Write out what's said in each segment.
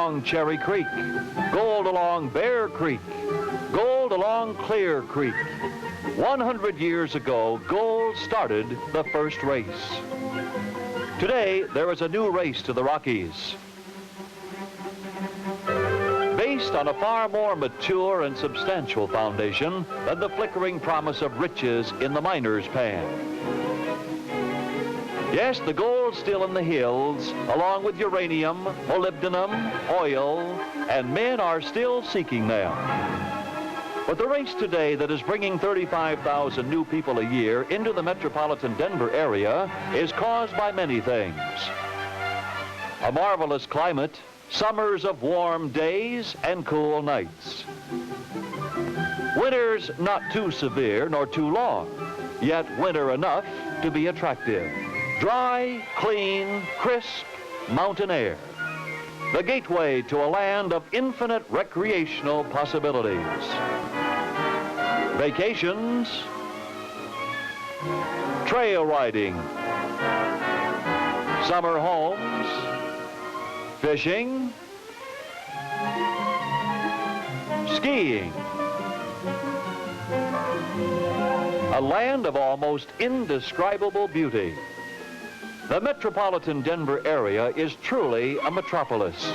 along Cherry Creek, gold along Bear Creek, gold along Clear Creek. 100 years ago, gold started the first race. Today, there is a new race to the Rockies. Based on a far more mature and substantial foundation than the flickering promise of riches in the miner's pan. Yes, the gold's still in the hills, along with uranium, molybdenum, oil, and men are still seeking them. But the race today that is bringing 35,000 new people a year into the metropolitan Denver area is caused by many things. A marvelous climate, summers of warm days and cool nights. Winters not too severe nor too long, yet winter enough to be attractive. Dry, clean, crisp mountain air. The gateway to a land of infinite recreational possibilities. Vacations, trail riding, summer homes, fishing, skiing. A land of almost indescribable beauty. The metropolitan Denver area is truly a metropolis.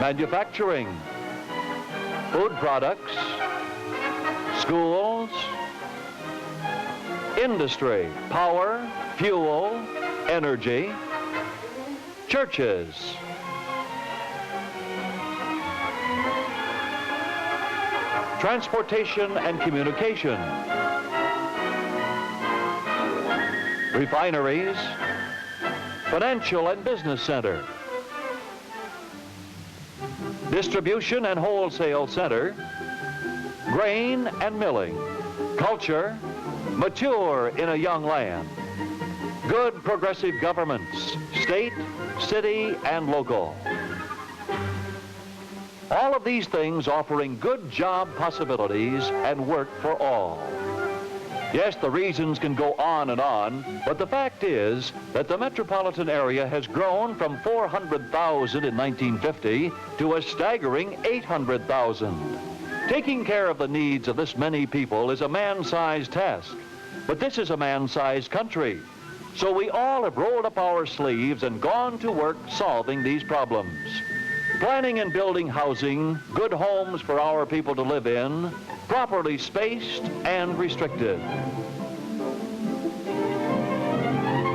Manufacturing, food products, schools, industry, power, fuel, energy, churches, transportation and communication, refineries, financial and business center, distribution and wholesale center, grain and milling, culture, mature in a young land, good progressive governments, state, city, and local. All of these things offering good job possibilities and work for all. Yes, the reasons can go on and on, but the fact is that the metropolitan area has grown from 400,000 in 1950 to a staggering 800,000. Taking care of the needs of this many people is a man-sized task, but this is a man-sized country. So we all have rolled up our sleeves and gone to work solving these problems. Planning and building housing, good homes for our people to live in, properly spaced and restricted.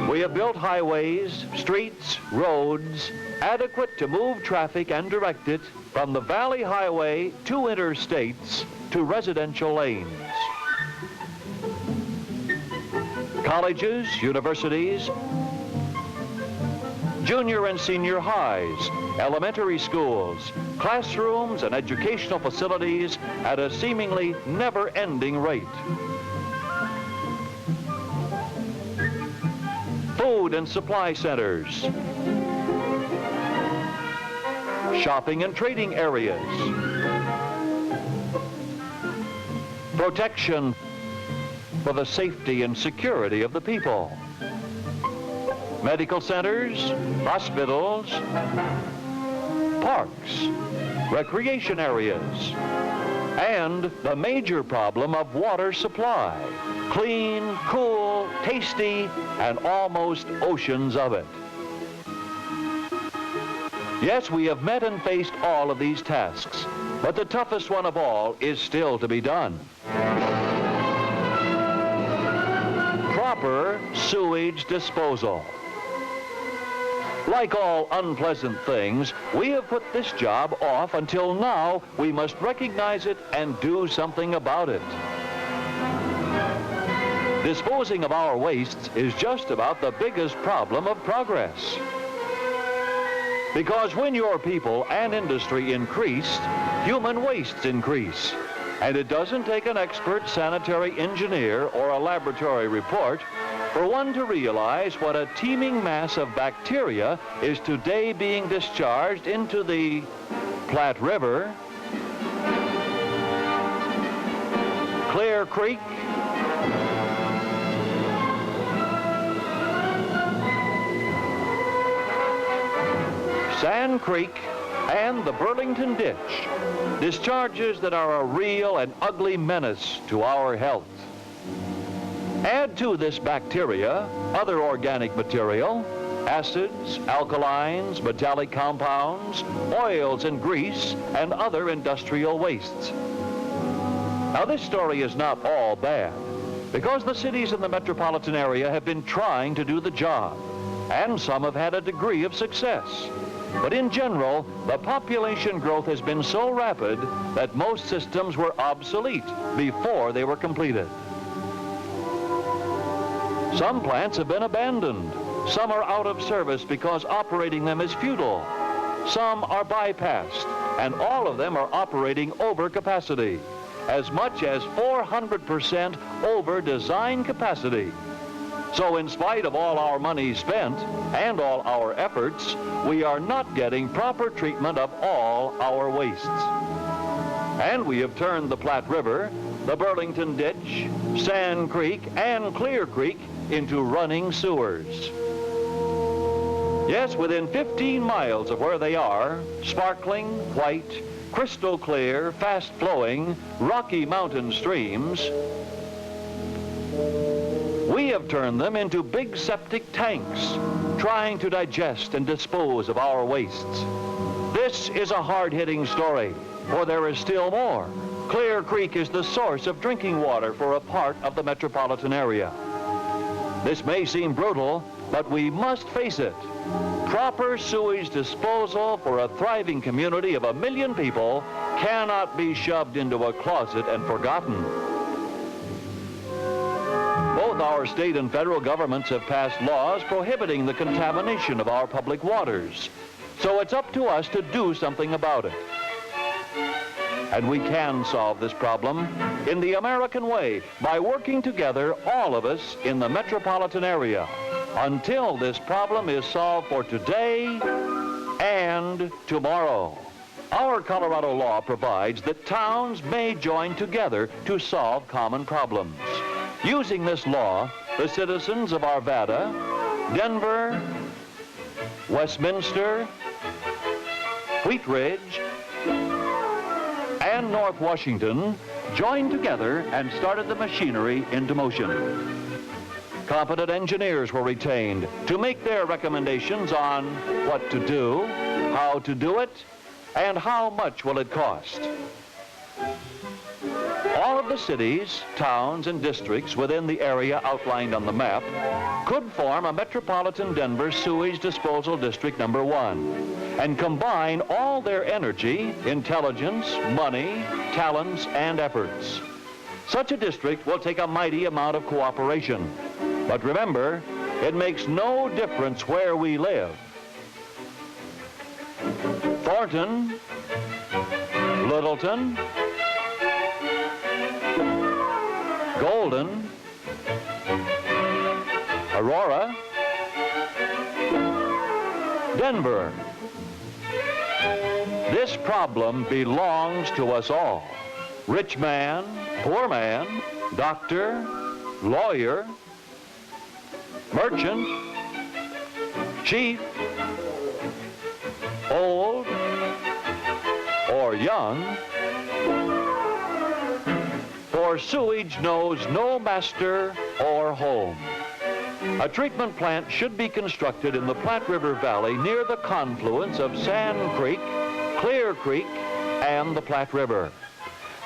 We have built highways, streets, roads, adequate to move traffic and direct it from the Valley Highway to interstates to residential lanes. Colleges, universities, junior and senior highs, elementary schools, classrooms and educational facilities at a seemingly never-ending rate. Food and supply centers, shopping and trading areas, protection for the safety and security of the people, medical centers, hospitals, parks, recreation areas, and the major problem of water supply. Clean, cool, tasty, and almost oceans of it. Yes, we have met and faced all of these tasks, but the toughest one of all is still to be done. Proper sewage disposal. Like all unpleasant things, we have put this job off until now. We must recognize it and do something about it. Disposing of our wastes is just about the biggest problem of progress. Because when your people and industry increase, human wastes increase. And it doesn't take an expert sanitary engineer or a laboratory report for one to realize what a teeming mass of bacteria is today being discharged into the Platte River, Clear Creek, Sand Creek, and the Burlington ditch, discharges that are a real and ugly menace to our health. Add to this bacteria other organic material, acids, alkalines, metallic compounds, oils and grease, and other industrial wastes. Now, this story is not all bad, because the cities in the metropolitan area have been trying to do the job, and some have had a degree of success. But in general, the population growth has been so rapid that most systems were obsolete before they were completed. Some plants have been abandoned. Some are out of service because operating them is futile. Some are bypassed, and all of them are operating over capacity, as much as 400% over design capacity. So in spite of all our money spent and all our efforts, we are not getting proper treatment of all our wastes. And we have turned the Platte River, the Burlington Ditch, Sand Creek, and Clear Creek into running sewers. Yes, within 15 miles of where they are, sparkling, white, crystal clear, fast-flowing Rocky Mountain streams, we have turned them into big septic tanks, trying to digest and dispose of our wastes. This is a hard-hitting story, for there is still more. Clear Creek is the source of drinking water for a part of the metropolitan area. This may seem brutal, but we must face it. Proper sewage disposal for a thriving community of 1 million people cannot be shoved into a closet and forgotten. Both our state and federal governments have passed laws prohibiting the contamination of our public waters. So it's up to us to do something about it. And we can solve this problem in the American way by working together, all of us in the metropolitan area, until this problem is solved for today and tomorrow. Our Colorado law provides that towns may join together to solve common problems. Using this law, the citizens of Arvada, Denver, Westminster, Wheat Ridge, and North Washington joined together and started the machinery into motion. Competent engineers were retained to make their recommendations on what to do, how to do it, and how much will it cost. All of the cities, towns, and districts within the area outlined on the map could form a Metropolitan Denver Sewage Disposal District Number 1 and combine all their energy, intelligence, money, talents, and efforts. Such a district will take a mighty amount of cooperation. But remember, it makes no difference where we live. Thornton, Littleton, Golden, Aurora, Denver. This problem belongs to us all. Rich man, poor man, doctor, lawyer, merchant, chief, old or young, for sewage knows no master or home. A treatment plant should be constructed in the Platte River Valley near the confluence of Sand Creek, Clear Creek, and the Platte River.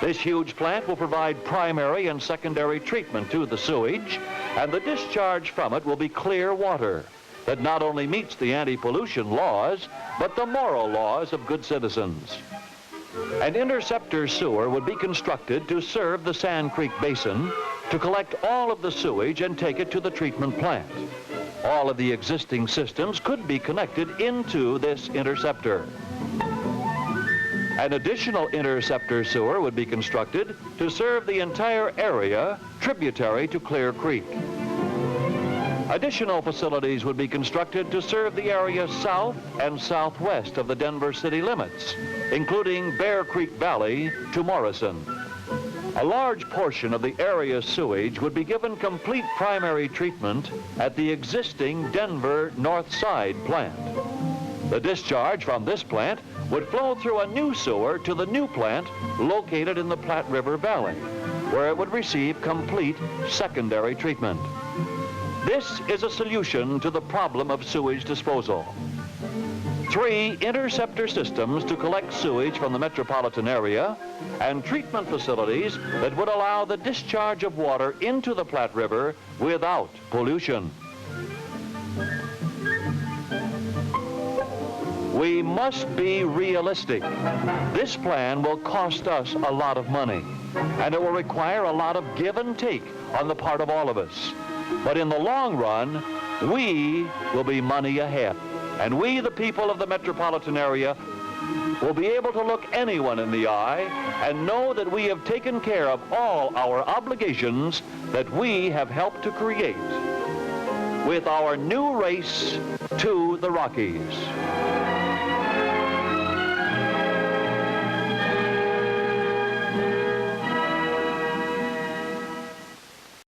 This huge plant will provide primary and secondary treatment to the sewage, and the discharge from it will be clear water that not only meets the anti-pollution laws, but the moral laws of good citizens. An interceptor sewer would be constructed to serve the Sand Creek Basin to collect all of the sewage and take it to the treatment plant. All of the existing systems could be connected into this interceptor. An additional interceptor sewer would be constructed to serve the entire area tributary to Clear Creek. Additional facilities would be constructed to serve the area south and southwest of the Denver city limits, including Bear Creek Valley to Morrison. A large portion of the area's sewage would be given complete primary treatment at the existing Denver North Side plant. The discharge from this plant would flow through a new sewer to the new plant located in the Platte River Valley, where it would receive complete secondary treatment. This is a solution to the problem of sewage disposal. 3 interceptor systems to collect sewage from the metropolitan area and treatment facilities that would allow the discharge of water into the Platte River without pollution. We must be realistic. This plan will cost us a lot of money, and it will require a lot of give and take on the part of all of us. But in the long run, we will be money ahead. And we, the people of the metropolitan area, will be able to look anyone in the eye and know that we have taken care of all our obligations that we have helped to create with our new race to the Rockies.